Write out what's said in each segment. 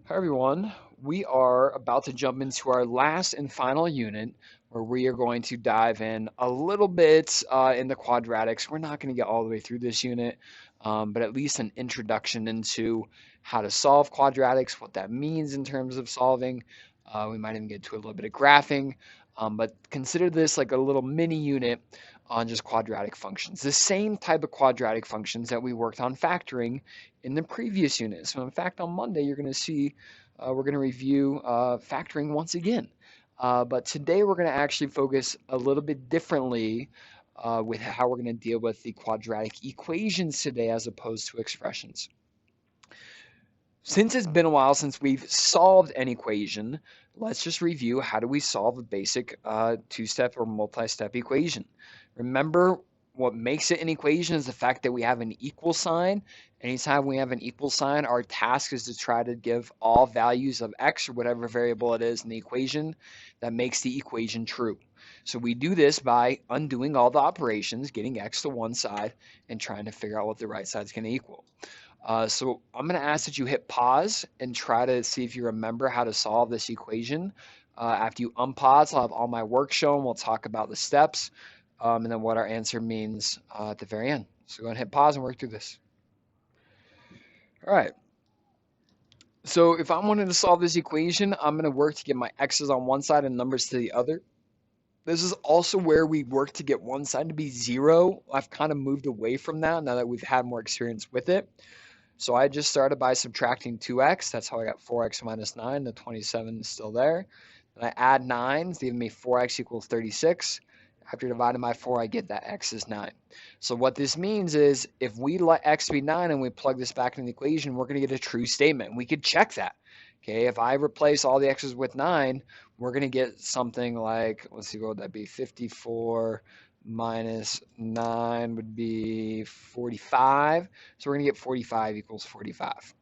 Hi everyone. We are about to jump into our last and final unit where we are going to dive in a little bit in the quadratics. We're not going to get all the way through this unit, but at least an introduction into how to solve quadratics, what that means in terms of solving. We might even get to a little bit of graphing, but consider this like a little mini unit on just quadratic functions. The same type of quadratic functions that we worked on factoring in the previous unit. So in fact, on Monday, you're going to see we're going to review factoring once again. But today we're going to actually focus a little bit differently with how we're going to deal with the quadratic equations today as opposed to expressions. Since it's been a while since we've solved an equation, let's just review how do we solve a basic two-step or multi-step equation. Remember, what makes it an equation is the fact that we have an equal sign. Anytime we have an equal sign, our task is to try to give all values of x or whatever variable it is in the equation that makes the equation true. So we do this by undoing all the operations, getting x to one side, and trying to figure out what the right side is going to equal. So I'm going to ask that you hit pause and try to see if you remember how to solve this equation. After you unpause, I'll have all my work shown. We'll talk about the steps and then what our answer means at the very end. So go ahead and hit pause and work through this. All right. So if I wanted to solve this equation, I'm going to work to get my x's on one side and numbers to the other. This is also where we work to get one side to be 0. I've kind of moved away from that now that we've had more experience with it. So I just started by subtracting 2x. That's how I got 4x minus 9. The 27 is still there. Then I add 9, it's giving me 4x equals 36. After dividing by 4, I get that x is 9. So what this means is if we let x be 9 and we plug this back in the equation, we're going to get a true statement. We could check that. Okay, if I replace all the x's with 9, we're going to get something like, let's see, what would that be? 54 minus 9 would be 45. So we're going to get 45 equals 45,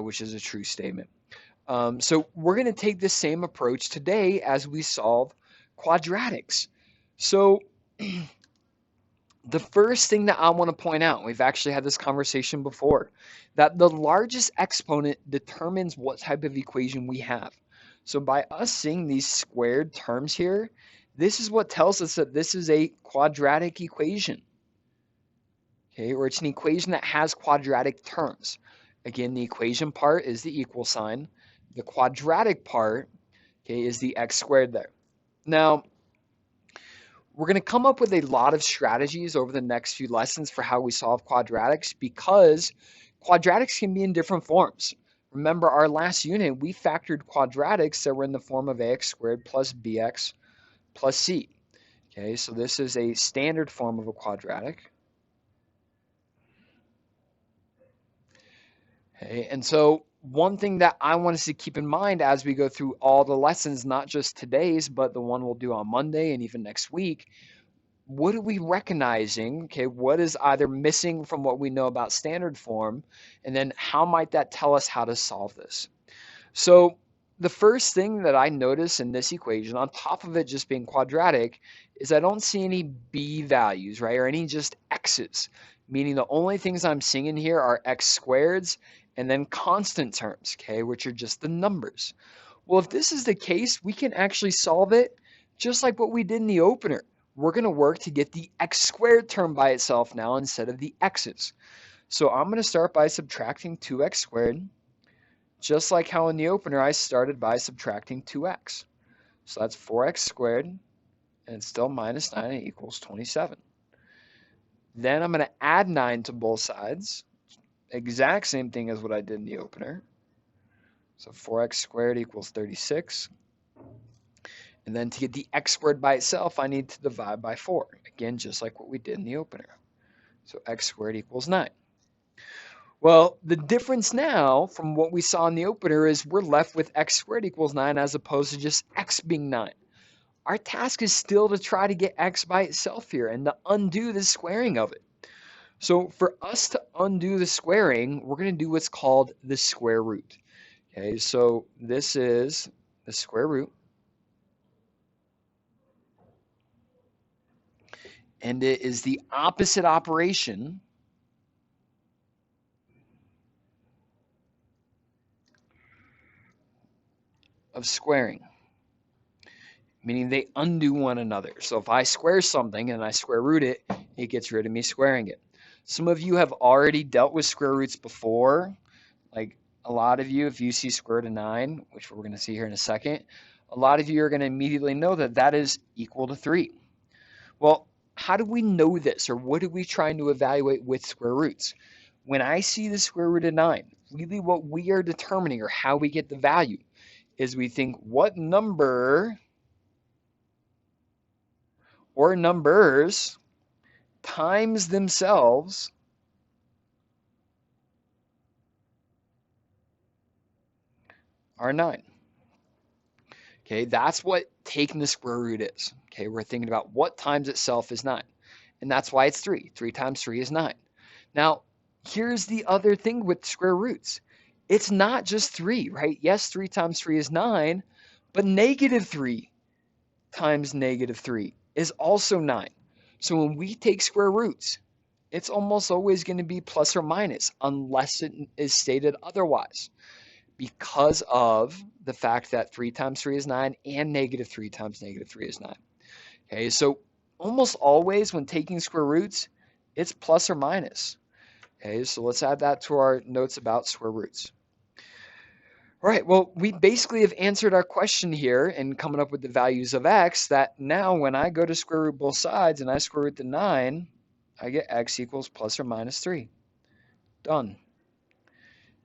which is a true statement. So we're going to take the same approach today as we solve quadratics. So the first thing that I want to point out, we've actually had this conversation before, that the largest exponent determines what type of equation we have. So by us seeing these squared terms here, this is what tells us that this is a quadratic equation. Okay, or it's an equation that has quadratic terms. Again, the equation part is the equal sign. The quadratic part, okay, is the x squared there. Now, we're going to come up with a lot of strategies over the next few lessons for how we solve quadratics because quadratics can be in different forms. Remember our last unit, we factored quadratics that were in the form of ax squared plus bx plus c. Okay, so this is a standard form of a quadratic. Okay, and so one thing that I want us to keep in mind as we go through all the lessons, not just today's, but the one we'll do on Monday and even next week, what are we recognizing? Okay, what is either missing from what we know about standard form, and then how might that tell us how to solve this? So the first thing that I notice in this equation, on top of it just being quadratic, is I don't see any b values, right, or any just x's, meaning the only things I'm seeing in here are x squareds and then constant terms, okay, which are just the numbers. Well, if this is the case, we can actually solve it just like what we did in the opener. We're going to work to get the x squared term by itself now instead of the x's. So I'm going to start by subtracting 2x squared, just like how in the opener I started by subtracting 2x. So that's 4x squared, and it's still minus 9, and it equals 27. Then I'm going to add 9 to both sides. Exact same thing as what I did in the opener. So 4x squared equals 36. And then to get the x squared by itself, I need to divide by 4. Again, just like what we did in the opener. So x squared equals 9. Well, the difference now from what we saw in the opener is we're left with x squared equals 9 as opposed to just x being 9. Our task is still to try to get x by itself here and to undo the squaring of it. So for us to undo the squaring, we're going to do what's called the square root. Okay, so this is the square root. And it is the opposite operation of squaring, meaning they undo one another. So if I square something and I square root it, it gets rid of me squaring it. Some of you have already dealt with square roots before. Like a lot of you, if you see square root of 9, which we're going to see here in a second, a lot of you are going to immediately know that that is equal to 3. Well, how do we know this, or what are we trying to evaluate with square roots? When I see the square root of 9, really what we are determining, or how we get the value, is we think what number or numbers times themselves are 9. Okay, that's what taking the square root is. Okay, we're thinking about what times itself is 9. And that's why it's 3. 3 times 3 is 9. Now, here's the other thing with square roots. It's not just 3, right? Yes, 3 times 3 is 9, but negative 3 times negative 3 is also 9. So when we take square roots, it's almost always going to be plus or minus unless it is stated otherwise, because of the fact that 3 times 3 is 9 and negative 3 times negative 3 is 9. Okay, so almost always when taking square roots, it's plus or minus. Okay, so let's add that to our notes about square roots. All right, well, we basically have answered our question here and coming up with the values of x, that now when I go to square root both sides and I square root the 9, I get x equals plus or minus 3. Done.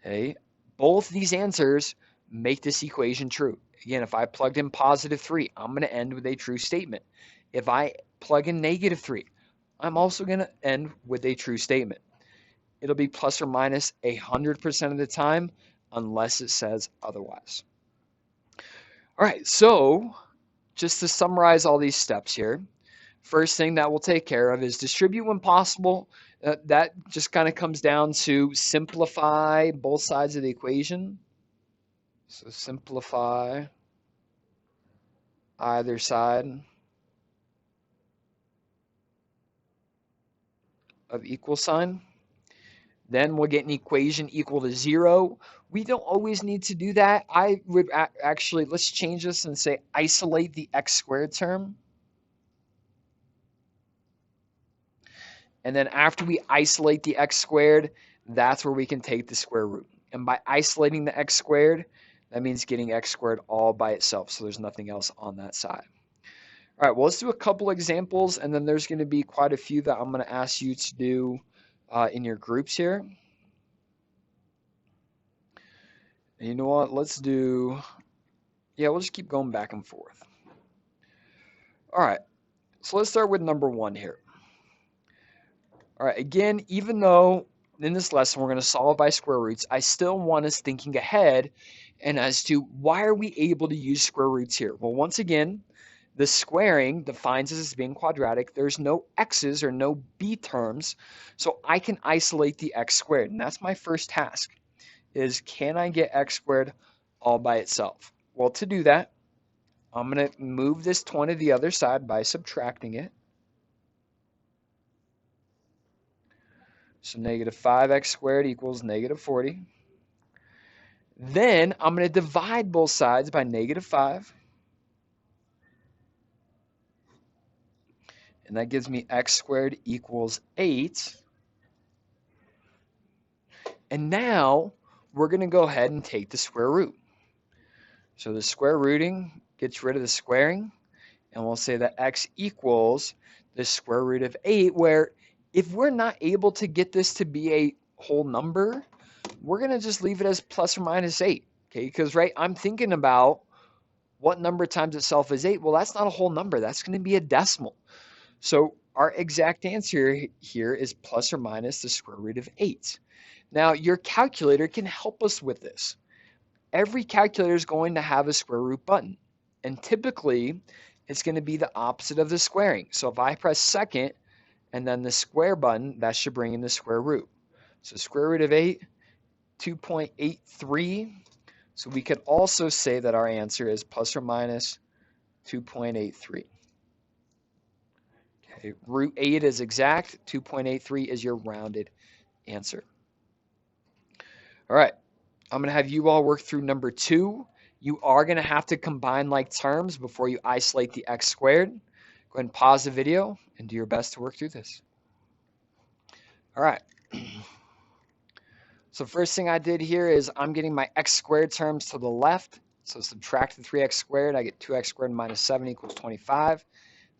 Okay, both these answers make this equation true. Again, if I plugged in positive 3, I'm going to end with a true statement. If I plug in negative 3, I'm also going to end with a true statement. It'll be plus or minus 100% of the time unless it says otherwise. All right, so just to summarize all these steps here, first thing that we'll take care of is distribute when possible. That just kind of comes down to simplify both sides of the equation. So simplify either side of equal sign. Then we'll get an equation equal to 0. We don't always need to do that. I would actually, let's change this and say isolate the x squared term. And then after we isolate the x squared, that's where we can take the square root. And by isolating the x squared, that means getting x squared all by itself. So there's nothing else on that side. All right, well, let's do a couple examples, and then there's going to be quite a few that I'm going to ask you to do in your groups here. And you know what? Let's do, yeah, we'll just keep going back and forth. All right, so let's start with number 1 here. All right, again, even though in this lesson we're going to solve by square roots, I still want us thinking ahead and as to why are we able to use square roots here? Well, once again, the squaring defines us as being quadratic. There's no x's or no b terms, so I can isolate the x squared. And that's my first task, is can I get x squared all by itself? Well, to do that, I'm going to move this 20 to the other side by subtracting it. So negative 5x squared equals negative 40. Then I'm going to divide both sides by negative 5. And that gives me x squared equals 8. And now we're going to go ahead and take the square root. So the square rooting gets rid of the squaring. And we'll say that x equals the square root of 8, where if we're not able to get this to be a whole number, we're going to just leave it as plus or minus 8. Okay, because right, I'm thinking about what number times itself is 8. Well, that's not a whole number. That's going to be a decimal. So our exact answer here is plus or minus the square root of 8. Now, your calculator can help us with this. Every calculator is going to have a square root button. And typically, it's going to be the opposite of the squaring. So if I press second and then the square button, that should bring in the square root. So square root of 8, 2.83. So we could also say that our answer is plus or minus 2.83. Okay, root 8 is exact. 2.83 is your rounded answer. All right, I'm going to have you all work through number 2. You are going to have to combine like terms before you isolate the x squared. Go ahead and pause the video and do your best to work through this. All right. So first thing I did here is I'm getting my x squared terms to the left. So subtract the 3x squared. I get 2x squared minus 7 equals 25.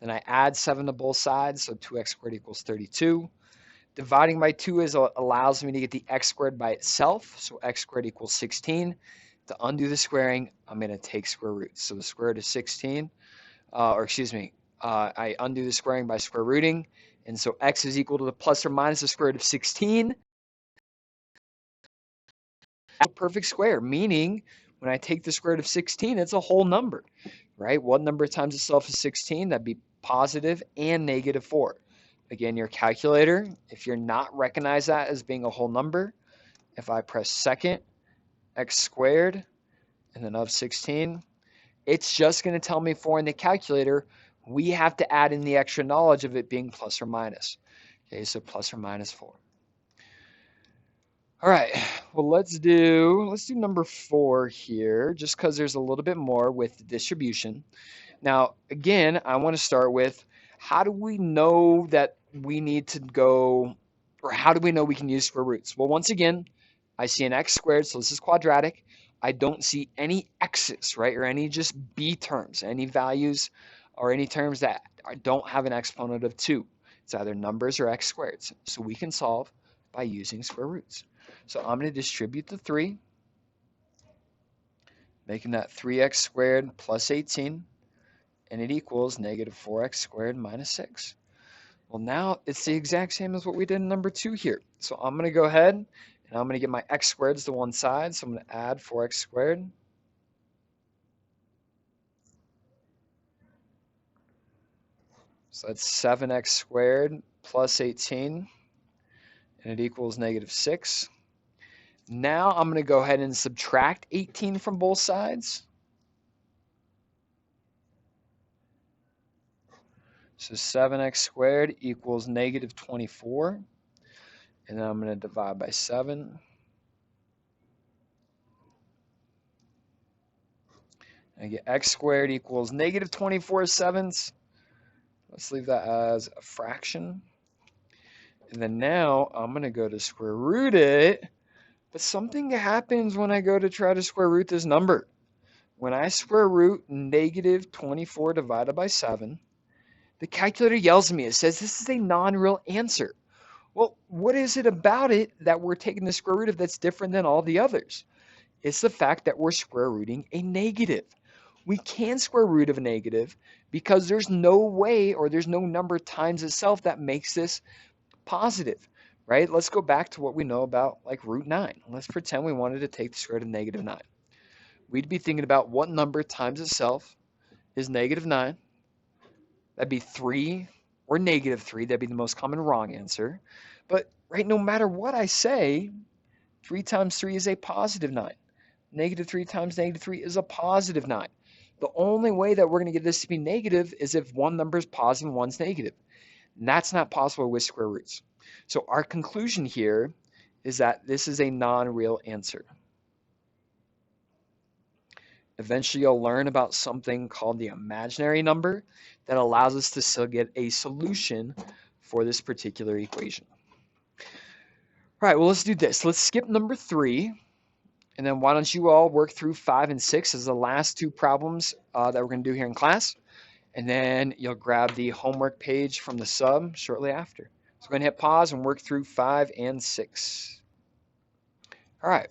Then I add 7 to both sides, so 2x squared equals 32. Dividing by 2 allows me to get the x squared by itself, so x squared equals 16. To undo the squaring, I'm going to take square roots. So the square root of 16, I undo the squaring by square rooting, and so x is equal to the plus or minus the square root of 16. A perfect square, meaning when I take the square root of 16, it's a whole number, right? What number times itself is 16? That'd be positive and negative 4. Again, your calculator, if you're not recognize that as being a whole number, if I press second, x squared, and then of 16, it's just going to tell me 4 in the calculator. We have to add in the extra knowledge of it being plus or minus. Okay, so plus or minus 4. All right, well, let's do number 4 here, just because there's a little bit more with the distribution. Now, again, I want to start with, how do we know that we need to go, or how do we know we can use square roots? Well, once again, I see an x squared, so this is quadratic. I don't see any x's, right, or any just b terms, any values or any terms that don't have an exponent of 2. It's either numbers or x squareds. So we can solve by using square roots. So I'm going to distribute the 3, making that 3x squared plus 18, and it equals negative 4x squared minus 6. Well, now it's the exact same as what we did in number 2 here. So I'm going to go ahead and I'm going to get my x squareds to one side. So I'm going to add 4x squared. So that's 7x squared plus 18, and it equals negative 6. Now I'm going to go ahead and subtract 18 from both sides. So 7x squared equals negative 24. And then I'm going to divide by 7. I get x squared equals negative 24/7. Let's leave that as a fraction. And then now I'm going to go to square root it. But something happens when I go to try to square root this number. When I square root negative 24 divided by 7, the calculator yells at me. It says this is a non-real answer. Well, what is it about it that we're taking the square root of that's different than all the others? It's the fact that we're square rooting a negative. We can square root of a negative because there's no way, or there's no number times itself that makes this positive, right? Let's go back to what we know about like root 9. Let's pretend we wanted to take the square root of negative 9. We'd be thinking about what number times itself is negative 9. That'd be 3 or negative 3. That'd be the most common wrong answer. But, right, no matter what I say, 3 times 3 is a positive 9. Negative 3 times negative 3 is a positive 9. The only way that we're going to get this to be negative is if one number is positive and one's negative. And that's not possible with square roots. So our conclusion here is that this is a non-real answer. Eventually, you'll learn about something called the imaginary number that allows us to still get a solution for this particular equation. All right, well, let's do this. Let's skip number 3. And then why don't you all work through 5 and 6 as the last 2 problems that we're going to do here in class. And then you'll grab the homework page from the sub shortly after. So go ahead and hit pause and work through 5 and 6. All right,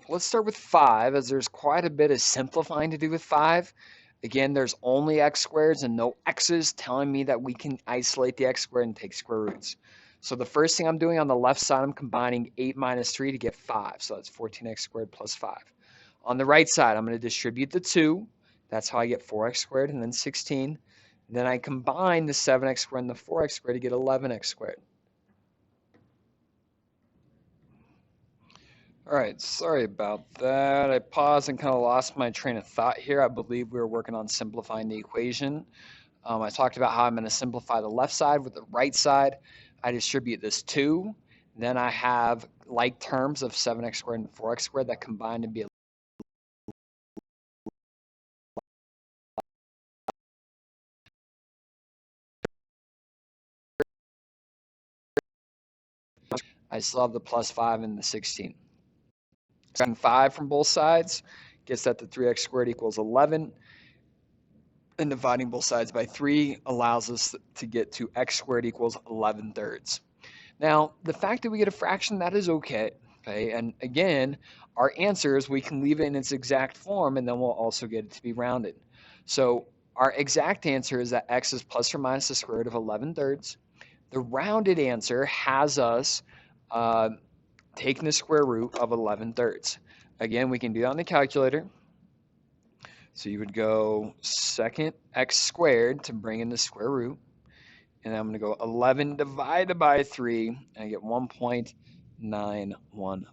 let's start with 5, as there's quite a bit of simplifying to do with 5. Again, there's only x squareds and no x's, telling me that we can isolate the x squared and take square roots. So the first thing I'm doing on the left side, I'm combining 8 minus 3 to get 5. So that's 14x squared plus 5. On the right side, I'm going to distribute the 2. That's how I get 4x squared and then 16. Then I combine the 7x squared and the 4x squared to get 11x squared. All right, sorry about that. I paused and kind of lost my train of thought here. I believe we were working on simplifying the equation. I talked about how I'm going to simplify the left side with the right side. I distribute this 2. Then I have like terms of 7x squared and 4x squared that combine to be I still have the plus 5 and the 16. Subtracting 5 from both sides gets that to 3x squared equals 11. And dividing both sides by 3 allows us to get to x squared equals 11 thirds. Now, the fact that we get a fraction, that is okay. Okay, and again, our answers, we can leave it in its exact form, and then we'll also get it to be rounded. So our exact answer is that x is plus or minus the square root of 11 thirds. The rounded answer has us taking the square root of 11 thirds. Again, we can do that on the calculator. So you would go second x squared to bring in the square root. And I'm going to go 11 divided by 3, and I get 1.915.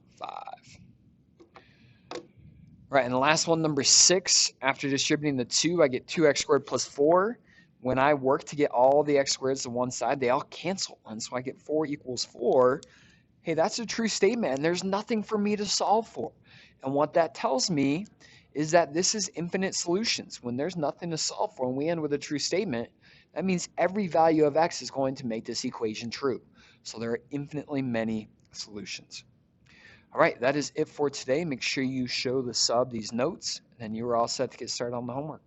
Right, and the last one, number 6, after distributing the 2, I get 2x squared plus 4. When I work to get all the x squareds to one side, they all cancel. And so I get 4 equals 4. Hey, that's a true statement, and there's nothing for me to solve for. And what that tells me is that this is infinite solutions. When there's nothing to solve for and we end with a true statement, that means every value of x is going to make this equation true. So there are infinitely many solutions. All right, that is it for today. Make sure you show the sub these notes, and then you're all set to get started on the homework.